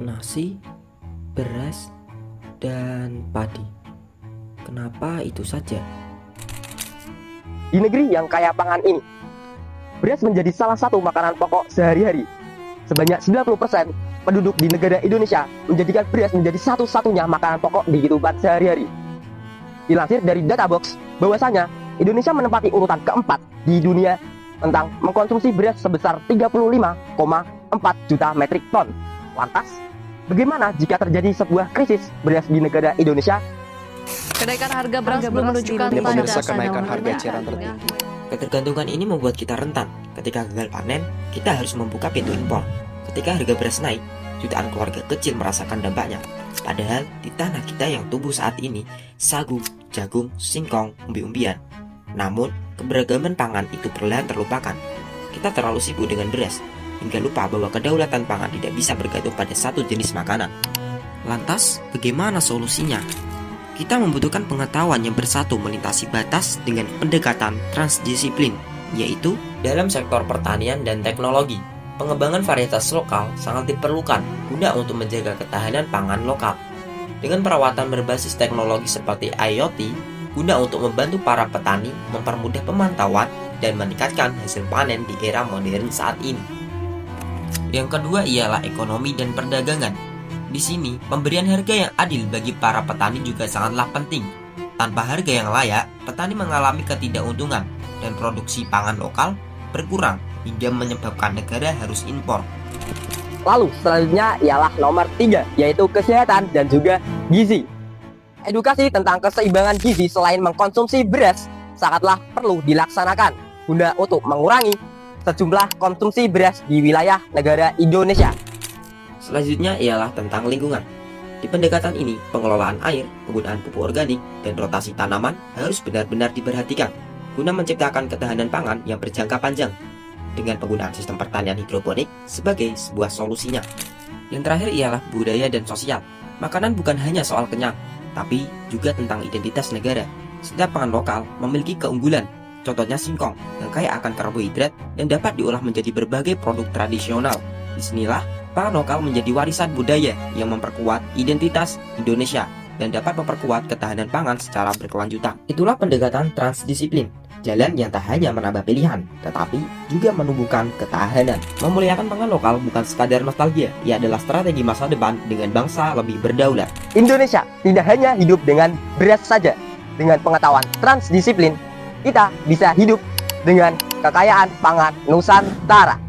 Nasi, beras, dan padi. Kenapa itu saja? Di negeri yang kaya pangan ini, beras menjadi salah satu makanan pokok sehari-hari. Sebanyak 90% penduduk di negara Indonesia menjadikan beras menjadi satu-satunya makanan pokok di kehidupan sehari-hari. Dilansir dari Databox, bahwasanya Indonesia menempati urutan keempat di dunia tentang mengkonsumsi beras sebesar 35,4 juta metrik ton. Lantas, bagaimana jika terjadi sebuah krisis beras di negara Indonesia? Kenaikan harga beras belum menunjukkan Ini tanda pemirsa kenaikan harga naungan. eceran tertinggi. Ketergantungan ini membuat kita rentan. Ketika gagal panen, kita harus membuka pintu impor. Ketika harga beras naik, jutaan keluarga kecil merasakan dampaknya. Padahal di tanah kita yang tumbuh saat ini, sagu, jagung, singkong, umbi-umbian. Namun, keberagaman pangan itu perlahan terlupakan. Kita terlalu sibuk dengan beras, hingga lupa bahwa kedaulatan pangan tidak bisa bergantung pada satu jenis makanan. Lantas, bagaimana solusinya? Kita membutuhkan pengetahuan yang bersatu melintasi batas dengan pendekatan transdisiplin, yaitu dalam sektor pertanian dan teknologi. Pengembangan varietas lokal sangat diperlukan guna untuk menjaga ketahanan pangan lokal. Dengan perawatan berbasis teknologi seperti IoT, guna untuk membantu para petani mempermudah pemantauan dan meningkatkan hasil panen di era modern saat ini. Yang kedua ialah ekonomi dan perdagangan. Di sini, pemberian harga yang adil bagi para petani juga sangatlah penting. Tanpa harga yang layak, petani mengalami ketidakuntungan dan produksi pangan lokal berkurang hingga menyebabkan negara harus impor. Lalu selanjutnya ialah nomor 3, yaitu kesehatan dan juga gizi. Edukasi tentang keseimbangan gizi selain mengkonsumsi beras sangatlah perlu dilaksanakan guna untuk mengurangi sejumlah konsumsi beras di wilayah negara Indonesia. Selanjutnya ialah tentang lingkungan. Di pendekatan ini, pengelolaan air, penggunaan pupuk organik, dan rotasi tanaman harus benar-benar diperhatikan guna menciptakan ketahanan pangan yang berjangka panjang dengan penggunaan sistem pertanian hidroponik sebagai sebuah solusinya. Yang terakhir ialah budaya dan sosial. Makanan bukan hanya soal kenyang, tapi juga tentang identitas negara. Setiap pangan lokal memiliki keunggulan. Contohnya singkong yang kaya akan karbohidrat dan dapat diolah menjadi berbagai produk tradisional. Disinilah pangan lokal menjadi warisan budaya yang memperkuat identitas Indonesia dan dapat memperkuat ketahanan pangan secara berkelanjutan. Itulah pendekatan transdisiplin, jalan yang tak hanya menambah pilihan, tetapi juga menumbuhkan ketahanan. Memuliakan pangan lokal bukan sekadar nostalgia, ia adalah strategi masa depan dengan bangsa lebih berdaulat. Indonesia tidak hanya hidup dengan beras saja. Dengan pengetahuan transdisiplin, kita bisa hidup dengan kekayaan pangan Nusantara.